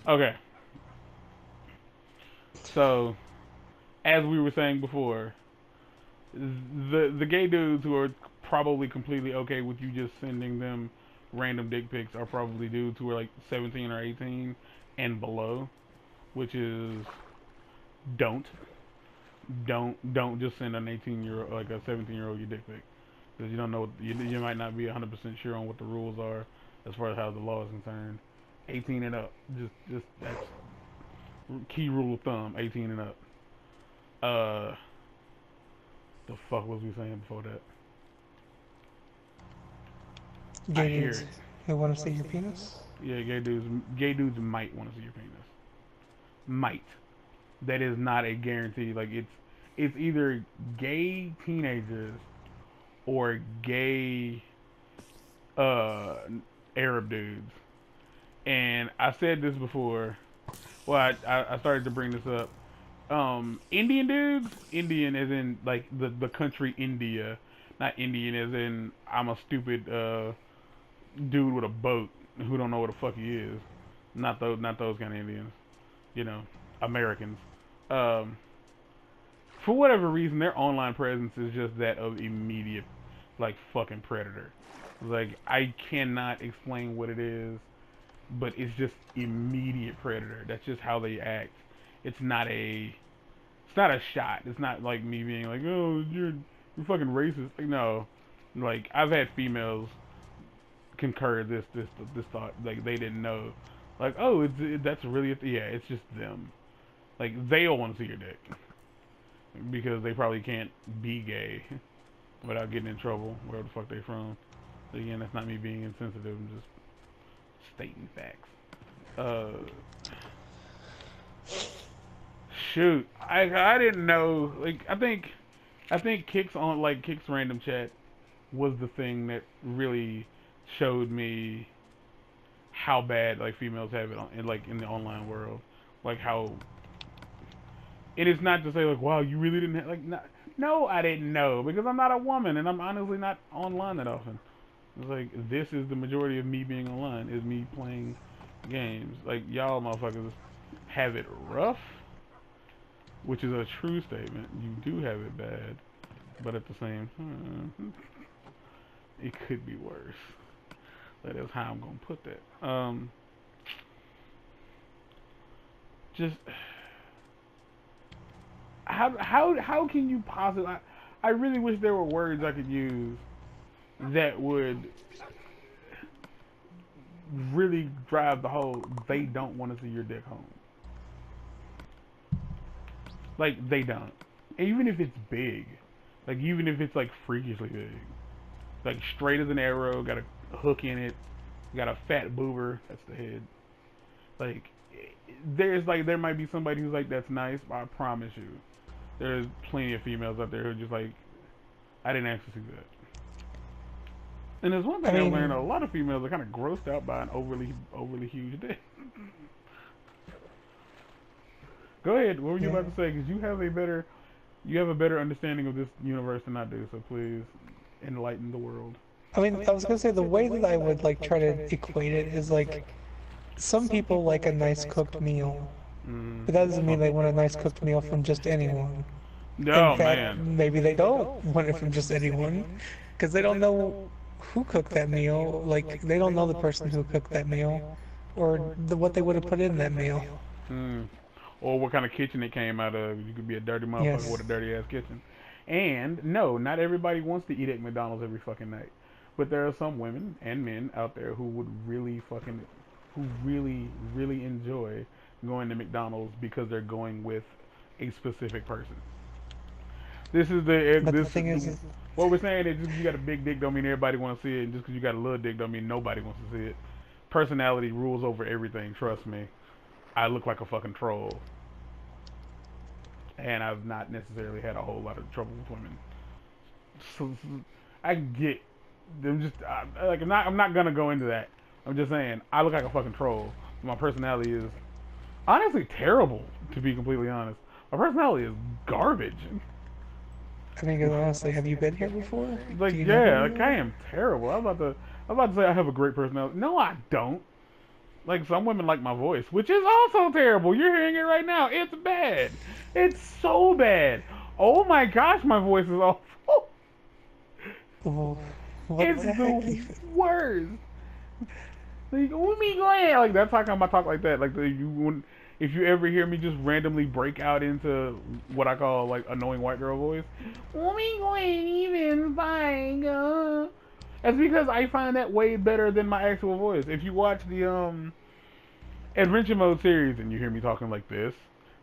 Okay. So, as we were saying before, the gay dudes who are probably completely okay with you just sending them random dick pics are probably dudes who are like 17 or 18 and below, which is don't don't just send an 18-year-old like a 17-year-old your dick pic because you don't know you might not be 100% sure on what the rules are as far as how the law is concerned. 18 and up, just that's key rule of thumb. 18 and up. Uh, the fuck was we saying before that? I Gay hear dudes it. who want to see your penis. Yeah, gay dudes might want to see your penis. Might. That is not a guarantee. Like it's either gay teenagers or gay uh Arab dudes. And I said this before. Well, I started to bring this up. Indian dudes, Indian as in like the country India, not Indian as in I'm a stupid dude with a boat who don't know what the fuck he is. Not those kind of Indians. You know, Americans. Um, for whatever reason, their online presence is just that of immediate, like fucking predator. Like I cannot explain what it is, but it's just immediate predator. That's just how they act. It's not a, it's not a shot. It's not like me being like, oh, you're fucking racist. Like, no, like I've had females concur this thought. Like they didn't know. Like, oh, that's really yeah. It's just them. Like they'll want to see your dick because they probably can't be gay without getting in trouble wherever the fuck they from. So again, that's not me being insensitive. I'm just stating facts. Uh, shoot, I didn't know. Like I think Kicks random chat was the thing that really showed me how bad like females have it in the online world. Like how it is not to say like wow you really didn't have, like not, no I didn't know because I'm not a woman and I'm honestly not online that often. It's like this is the majority of me being online is me playing games. Like y'all motherfuckers have it rough, which is a true statement. You do have it bad, but at the same time, it could be worse. That is how I'm gonna put that. Just how can you possibly? I really wish there were words I could use that would really drive the whole. They don't want to see your dick home. Like they don't. Even if it's big, like even if it's like freakishly big, like straight as an arrow, got a hook in it, got a fat boober. That's the head. Like there might be somebody who's like that's nice, but I promise you, there's plenty of females out there who are just like I didn't actually see that. And there's one I thing I learned: a mean, lot of females are kind of grossed out by an overly huge dick. Go ahead. What were you yeah. about to say? Because you have a better understanding of this universe than I do. So please enlighten the world. I mean, I was gonna say the way that I would like try to equate it is like some people like a nice cooked meal, Mm. but that doesn't mean they want a nice cooked meal from just anyone. In Oh fact, man. maybe they don't want it from just anyone, because they don't know who cooked that meal. Like they don't know the person who cooked that meal, or what they would have put in that meal. Mm. Or what kind of kitchen it came out of. You could be a dirty motherfucker with a Yes. dirty ass kitchen. And no, not everybody wants to eat at McDonald's every fucking night. But there are some women and men out there who would really fucking, who really enjoy going to McDonald's because they're going with a specific person. This is But the this thing is, what we're saying is just 'cause you got a big dick don't mean everybody want to see it, and just because you got a little dick don't mean nobody wants to see it. Personality rules over everything. Trust me. I look like a fucking troll, and I've not necessarily had a whole lot of trouble with women. So, I get. I'm just like I'm not gonna go into that. I'm just saying I look like a fucking troll. My personality is honestly terrible. To be completely honest, my personality is garbage. I mean, 'cause honestly, have you been here before? Like Do you know who yeah, we like I are? am terrible. I'm about to say I have a great personality. No, I don't. Like some women like my voice, which is also terrible. You're hearing it right now. It's bad. It's so bad. Oh my gosh, my voice is awful. Oh, what It's the heck the even? worst. Like, what me going? Like that's how come I talk like that. Like if you ever hear me just randomly break out into what I call like annoying white girl voice, what me going even fine? That's because I find that way better than my actual voice. If you watch the Adventure Mode series and you hear me talking like this,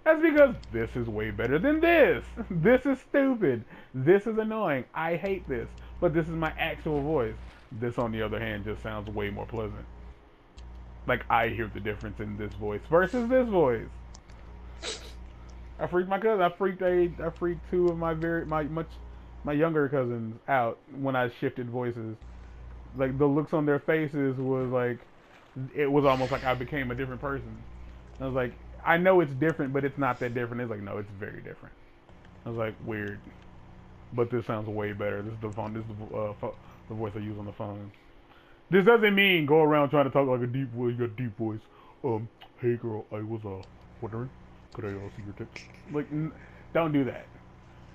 that's because this is way better than this. This is stupid. This is annoying. I hate this. But this is my actual voice. This, on the other hand, just sounds way more pleasant. Like, I hear the difference in this voice versus this voice. I freaked my cousin. I freaked two of my younger cousins out when I shifted voices. Like, the looks on their faces was like, it was almost like I became a different person. I was like, I know it's different, but it's not that different. It's like, no, it's very different. I was like, weird, but this sounds way better. This is the phone. This is the voice I use on the phone. This doesn't mean go around trying to talk like a deep voice. You got a deep voice. Hey girl, I was wondering, could I see your tits? Like, don't do that.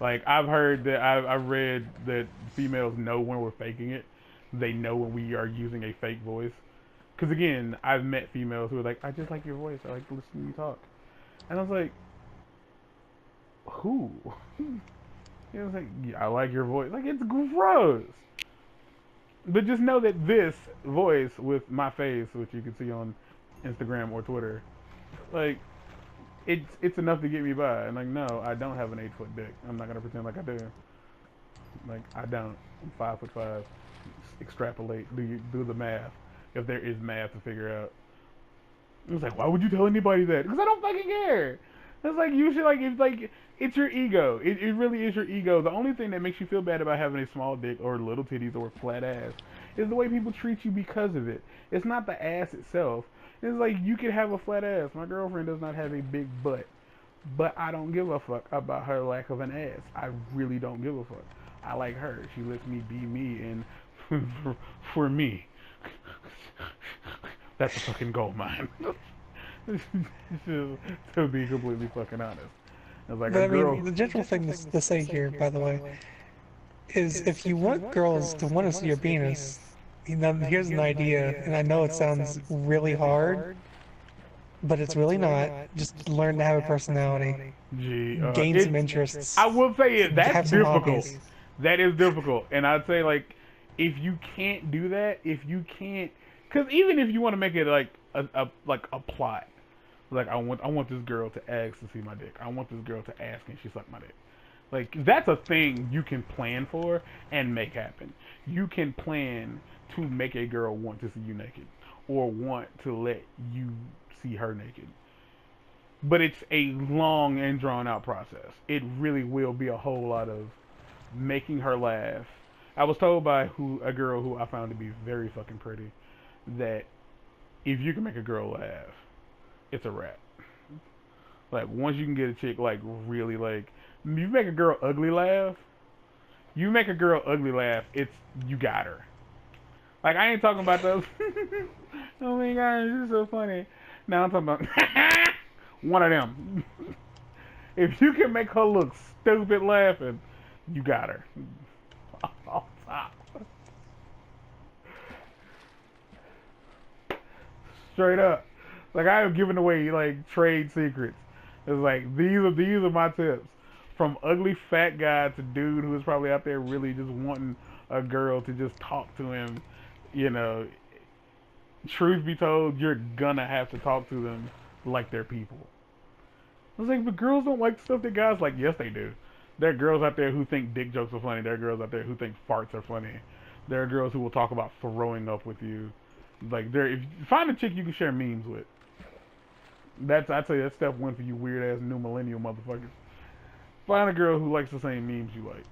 Like I've heard that I've read that females know when we're faking it. They know when we are using a fake voice. Because again, I've met females who are like, I just like your voice. I like to listen to you talk. And I was like, who? You know, like, yeah, I like your voice. Like, it's gross. But just know that this voice with my face, which you can see on Instagram or Twitter, like, it's enough to get me by. And like, no, I don't have an 8-foot dick. I'm not gonna pretend like I do. Like, I don't. I'm 5'5". Extrapolate. Do the math. If there is math to figure out. It was like, why would you tell anybody that? Because I don't fucking care. It's like you should it's your ego. It really is your ego. The only thing that makes you feel bad about having a small dick or little titties or flat ass is the way people treat you because of it. It's not the ass itself. It's like you could have a flat ass. My girlfriend does not have a big butt, but I don't give a fuck about her lack of an ass. I really don't give a fuck. I like her. She lets me be me and for me. That's a fucking gold mine. To be completely fucking honest. It's like But a I girl. mean, the general thing to say here, by the way, is if you want girls to want to see your penis, here's an idea, and I know it sounds really hard, but it's really not. Just learn to have a personality, Gee, gain some interests, I will say have that's some difficult. hobbies. That is difficult, and I'd say like if you can't do that, if you can't, because even if you want to make it like a plot, like I want this girl to ask to see my dick. I want this girl to ask and she suck my dick. Like that's a thing you can plan for and make happen. You can plan to make a girl want to see you naked or want to let you see her naked. But it's a long and drawn out process. It really will be a whole lot of making her laugh. I was told by a girl who I found to be very fucking pretty that if you can make a girl laugh, it's a wrap. Like once you can get a chick like really like you make a girl ugly laugh, it's you got her. Like I ain't talking about those. Oh my gosh, this is so funny. Now I'm talking about one of them. If you can make her look stupid laughing, you got her. Off top. Straight up. Like I am giving away like trade secrets. It's like these are my tips. From ugly fat guy to dude who is probably out there really just wanting a girl to just talk to him, you know. Truth be told, you're gonna have to talk to them like they're people. I was like, but girls don't like stuff that guys like. Yes, they do. There are girls out there who think dick jokes are funny. There are girls out there who think farts are funny. There are girls who will talk about throwing up with you. Like, if you find a chick you can share memes with. I'd say that's step one for you weird ass new millennial motherfuckers. Find a girl who likes the same memes you like.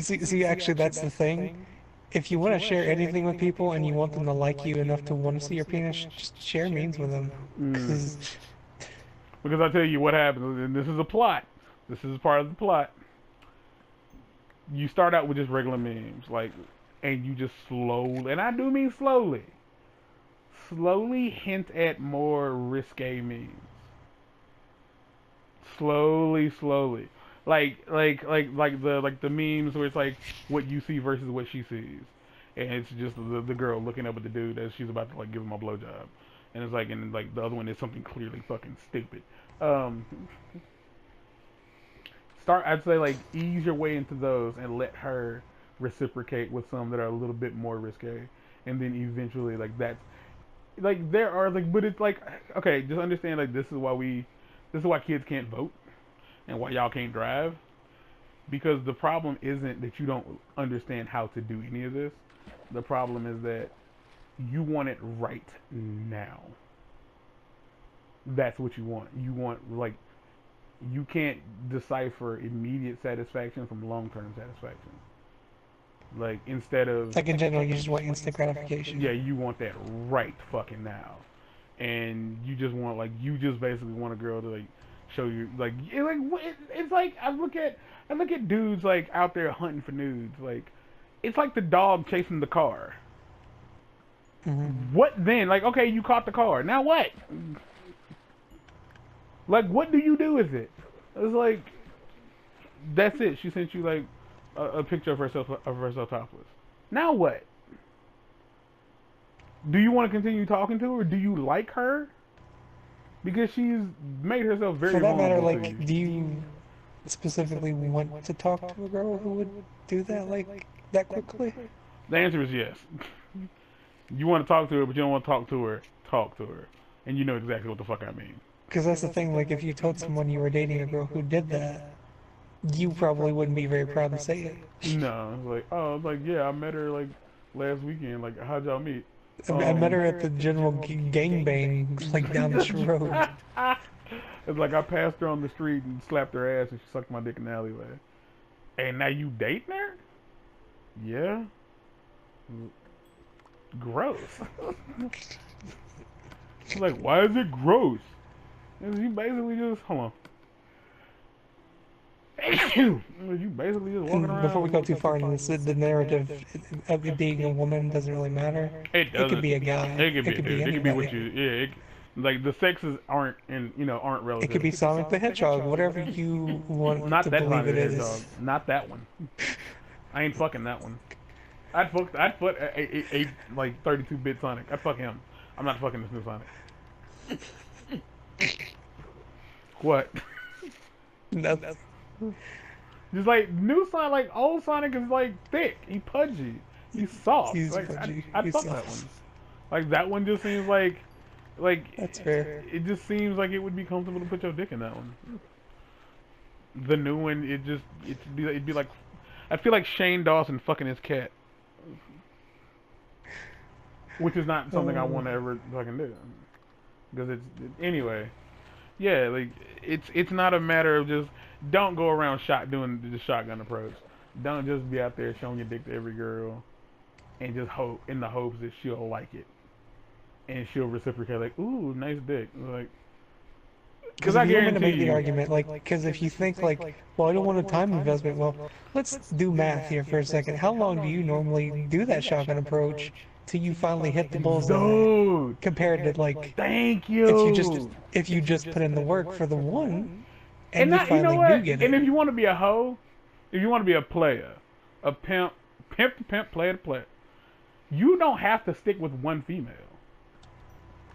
See, actually, that's the thing. If you want to share anything with people and you want them to like you enough to want to see your penis, just share memes with them. Because I tell you what happens, and this is a plot. This is part of the plot. You start out with just regular memes, like, and you just slowly, and I do mean slowly, slowly hint at more risque memes. Slowly. Like the memes where it's like what you see versus what she sees, and it's just the girl looking up at the dude as she's about to like give him a blowjob, and it's like and like the other one is something clearly fucking stupid. Um, I'd say like ease your way into those and let her reciprocate with some that are a little bit more risque, and then eventually like that's like there are like but it's like okay just understand like this is why kids can't vote and why y'all can't drive because the problem isn't that you don't understand how to do any of this. The problem is that you want it right now. That's what you want. You want like you can't decipher immediate satisfaction from long-term satisfaction. Like instead of like in general, you just want instant gratification. yeah, you want that right fucking now, and you just want like you just basically want a girl to like show you like it's like I look at dudes like out there hunting for nudes like it's like the dog chasing the car. Mm-hmm. What then? Like okay, you caught the car. Now what? Like what do you do with it? It's like that's it. She sent you like a picture of herself topless. Now what? Do you want to continue talking to her? Do you like her? Because she's made herself very vulnerable. For that matter, like, do you specifically want to talk to a girl who would do that like that quickly? The answer is yes. You want to talk to her, but you don't want to talk to her. Talk to her, and you know exactly what the fuck I mean. Because that's the thing. Like, if you told someone you were dating a girl who did that, you probably wouldn't be very proud to say it. No, it's like, oh, it's like, yeah, I met her like last weekend. Like, how'd y'all meet? I met her at the general gangbang, like down the road. It's like I passed her on the street and slapped her ass and she sucked my dick in the alleyway. And now you dating her? Yeah. Gross. It's like, why is it gross? You basically just hold on. You basically just walking around. Before we go too far into this, the narrative of it being a woman doesn't really matter. It doesn't. It could be a guy. It could be a dude. It could be what anybody. you. Yeah. Like the sexes aren't aren't relative. It could be Sonic the Hedgehog, whatever you want Not to that believe Sonic it the is. Hedgehog. Not that one. I ain't fucking that one. I'd fuck a like 32-bit Sonic. I'd fuck him. I'm not fucking this new Sonic. What? Nothing. Just like new Sonic, like old Sonic is like thick. He pudgy. He's soft. He's like pudgy. I'd He's fuck soft. that one. Like that one just seems like That's fair. It just seems like it would be comfortable to put your dick in that one. The new one, it'd be like I feel like Shane Dawson fucking his cat, which is not something I want to ever fucking do. Because anyway, yeah, like it's not a matter of just don't go around doing the shotgun approach. Don't just be out there showing your dick to every girl, and just hope in the hopes that she'll like it, and she'll reciprocate like, ooh, nice dick, like. Because I guarantee make you, the argument, like, because if you think like, well, I don't want a time investment. Well, let's do math here for a second. How long do you normally do that shotgun approach till you finally hit the bullseye? dude, Compared to like, thank you. if you just put in the work for the one, and you not, finally you know what? do get And it. if you want to be a hoe, if you want to be a player, a pimp to pimp, player to player, you don't have to stick with one female.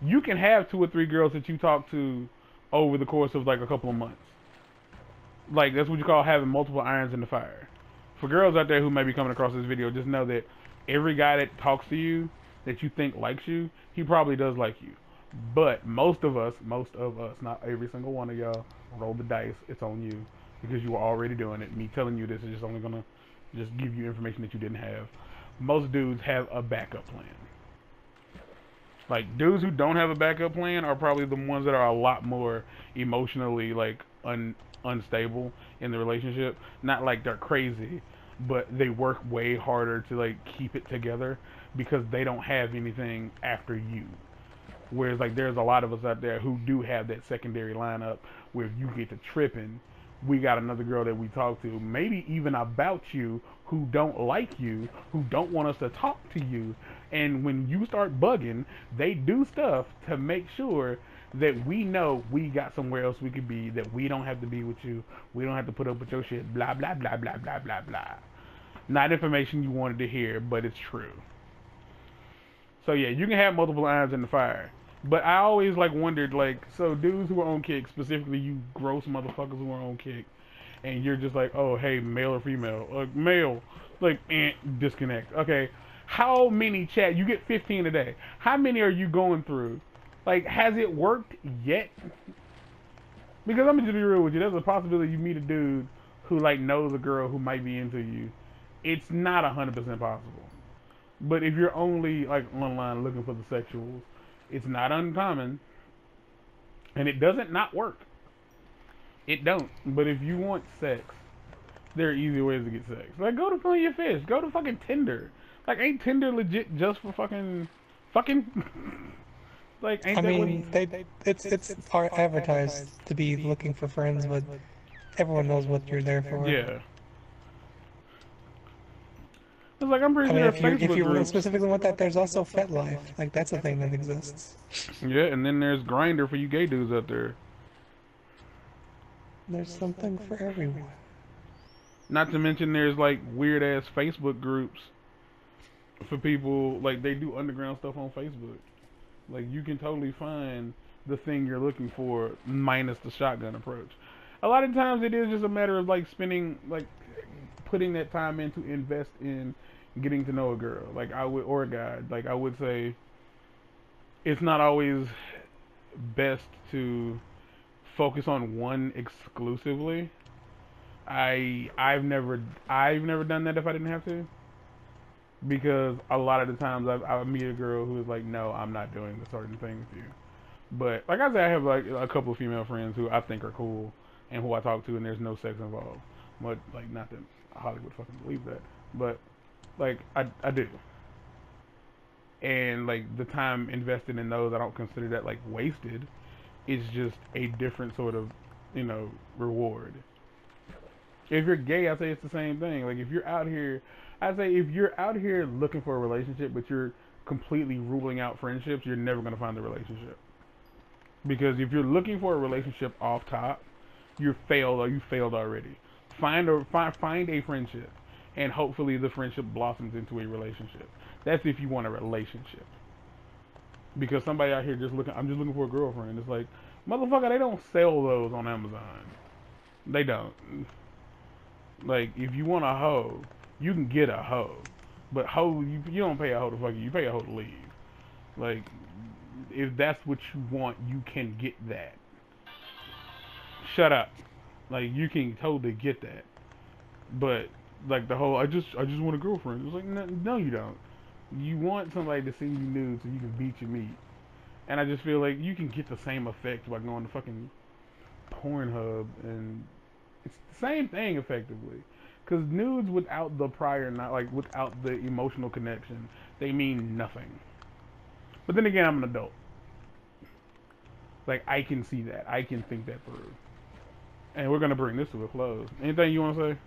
You can have 2 or 3 girls that you talk to over the course of like a couple of months. Like that's what you call having multiple irons in the fire. For girls out there who may be coming across this video, just know that every guy that talks to you that you think likes you, he probably does like you. But most of us, not every single one of y'all, roll the dice. It's on you because you were already doing it. Me telling you this is just only gonna just give you information that you didn't have. Most dudes have a backup plan. Like dudes who don't have a backup plan are probably the ones that are a lot more emotionally like unstable in the relationship. Not like they're crazy, but they work way harder to like keep it together because they don't have anything after you. Whereas like there's a lot of us out there who do have that secondary lineup where if you get to tripping, we got another girl that we talk to, maybe even about you, who don't like you, who don't want us to talk to you. And when you start bugging, they do stuff to make sure that we know we got somewhere else we could be, that we don't have to be with you, we don't have to put up with your shit, blah, blah, blah, blah, blah, blah, blah. Not information you wanted to hear, but it's true. So yeah, you can have multiple irons in the fire. But I always like wondered, like, so dudes who are on kick, specifically you gross motherfuckers who are on kick, and you're just like, oh, hey, male or female? Male. Like, disconnect. Okay, how many chat? You get 15 a day. How many are you going through? Like, has it worked yet? Because I'm gonna just be real with you. There's a possibility you meet a dude who, like, knows a girl who might be into you. It's not 100% possible. But if you're only, like, online looking for the sexuals, it's not uncommon. And it doesn't not work. It don't. But if you want sex, there are easy ways to get sex. Like, go to Plenty of Fish. Go to fucking Tinder. Like, ain't Tinder legit just for fucking? Like, ain't I that mean, it's advertised to be looking for friends, but everyone knows what you're there for. Yeah. It's like, I'm pretty I mean, sure if you groups. specifically want that, there's also FetLife. Like, that's a thing that exists. Yeah, and then there's Grindr for you gay dudes out there. There's something for everyone. Not to mention there's, like, weird-ass Facebook groups for people, like, they do underground stuff on Facebook. Like, you can totally find the thing you're looking for, minus the shotgun approach. A lot of times it is just a matter of, like, spending, like, putting that time in to invest in getting to know a girl, like, I would, or a guy. Like, I would say it's not always best to focus on one exclusively. I've never done that if I didn't have to, because a lot of the times I meet a girl who is like, no, I'm not doing the certain thing with you. But like I said, I have like a couple of female friends who I think are cool and who I talk to, and there's no sex involved. But like, not that Hollywood fucking believe that, but like I do. And like the time invested in those, I don't consider that like wasted. It's just a different sort of, you know, reward. If you're gay, I say it's the same thing. Like, if you're out here, I say if you're out here looking for a relationship, but you're completely ruling out friendships, you're never going to find a relationship. Because if you're looking for a relationship off top, you failed already. Find a friendship, and hopefully the friendship blossoms into a relationship. That's if you want a relationship. Because somebody out here I'm just looking for a girlfriend. It's like, motherfucker, they don't sell those on Amazon. They don't. Like, if you want a hoe, you can get a hoe. But hoe, you don't pay a hoe to fuck you pay a hoe to leave. Like, if that's what you want, you can get that. Shut up. Like, you can totally get that. But, like, the whole, I just want a girlfriend. It's like, no, you don't. You want somebody to send you nudes so you can beat your meat. And I just feel like you can get the same effect by going to fucking Pornhub, and it's the same thing effectively. Because nudes without the prior, not like without the emotional connection, they mean nothing. But then again, I'm an adult. Like, I can see that. I can think that through. And we're gonna bring this to a close. Anything you want to say?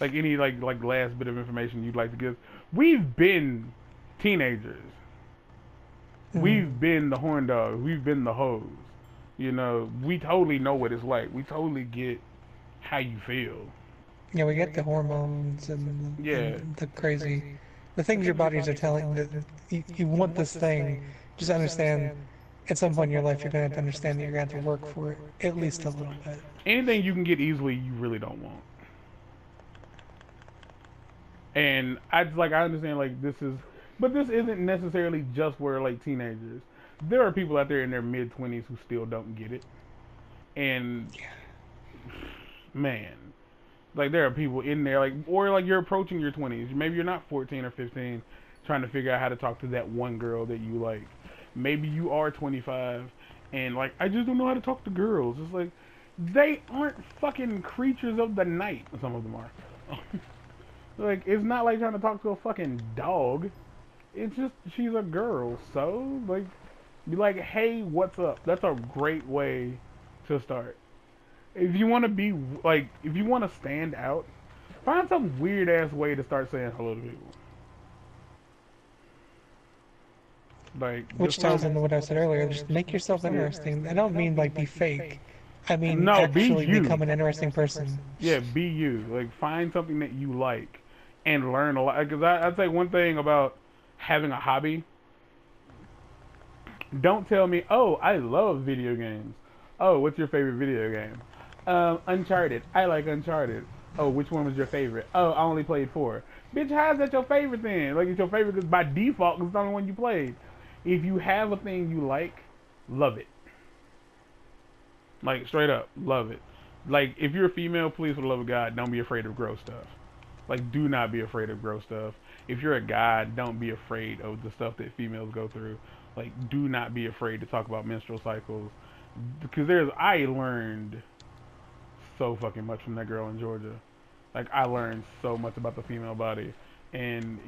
Like any like last bit of information you'd like to give? We've been teenagers. We've been the horn dogs. We've been the hoes. You know, we totally know what it's like. We totally get how you feel. Yeah, we get the hormones and the crazy, the things your bodies are telling that you want this thing. Just understand, at some point in your life, you're gonna have to understand that you're gonna have to work for it at least a little bit. Anything you can get easily, you really don't want. And I understand, like, this isn't necessarily just where, like, teenagers. There are people out there in their mid-20s who still don't get it. And, man, like, there are people in there, like, or, like, you're approaching your 20s. Maybe you're not 14 or 15 trying to figure out how to talk to that one girl that you like. Maybe you are 25 and, like, I just don't know how to talk to girls. It's like, they aren't fucking creatures of the night. Some of them are. Like, it's not like trying to talk to a fucking dog. It's just, she's a girl. So, like, be like, hey, what's up? That's a great way to start. If you want to be, like, if you want to stand out Find some weird ass way to start saying hello to people. Like, Which ties into what I said earlier. Just make yourself interesting. I don't mean like be fake. I mean no, be actually you. become an interesting person. Yeah, be you. Like, find something that you like and learn a lot. Because I'd say one thing about having a hobby. Don't tell me, oh, I love video games. Oh, what's your favorite video game? Uncharted. I like Uncharted. Oh, which one was your favorite? Oh, I only played 4. Bitch, how is that your favorite then? Like, it's your favorite because by default, it's the only one you played. If you have a thing you like, love it. Like, straight up, love it. Like, if you're a female, please, for the love of God, don't be afraid of gross stuff. Like, do not be afraid of gross stuff. If you're a guy, don't be afraid of the stuff that females go through. Like, do not be afraid to talk about menstrual cycles. Because I learned so fucking much from that girl in Georgia. Like, I learned so much about the female body. And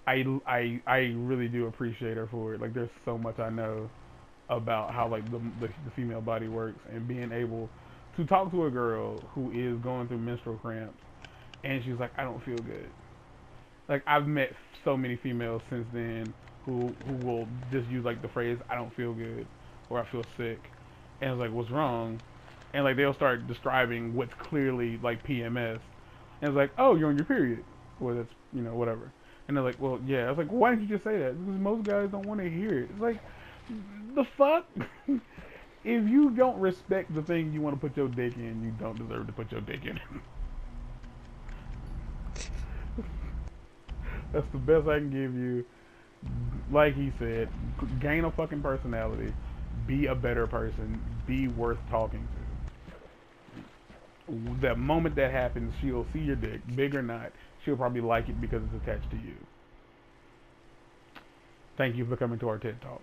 I really do appreciate her for it. Like, there's so much I know about how, like, the female body works. And being able to talk to a girl who is going through menstrual cramps. And she's like, I don't feel good. Like, I've met so many females since then who will just use like the phrase I don't feel good or I feel sick, and it's like, what's wrong? And like they'll start describing what's clearly like PMS, and it's like, oh, you're on your period, or that's, you know, whatever. And they're like, well, yeah. I was like, why didn't you just say that? Because most guys don't want to hear it. It's like, the fuck. If you don't respect the thing you want to put your dick in, you don't deserve to put your dick in. That's the best I can give you. Like he said, gain a fucking personality, be a better person, be worth talking to. The moment that happens, she'll see your dick, big or not, she'll probably like it because it's attached to you. Thank you for coming to our TED Talk.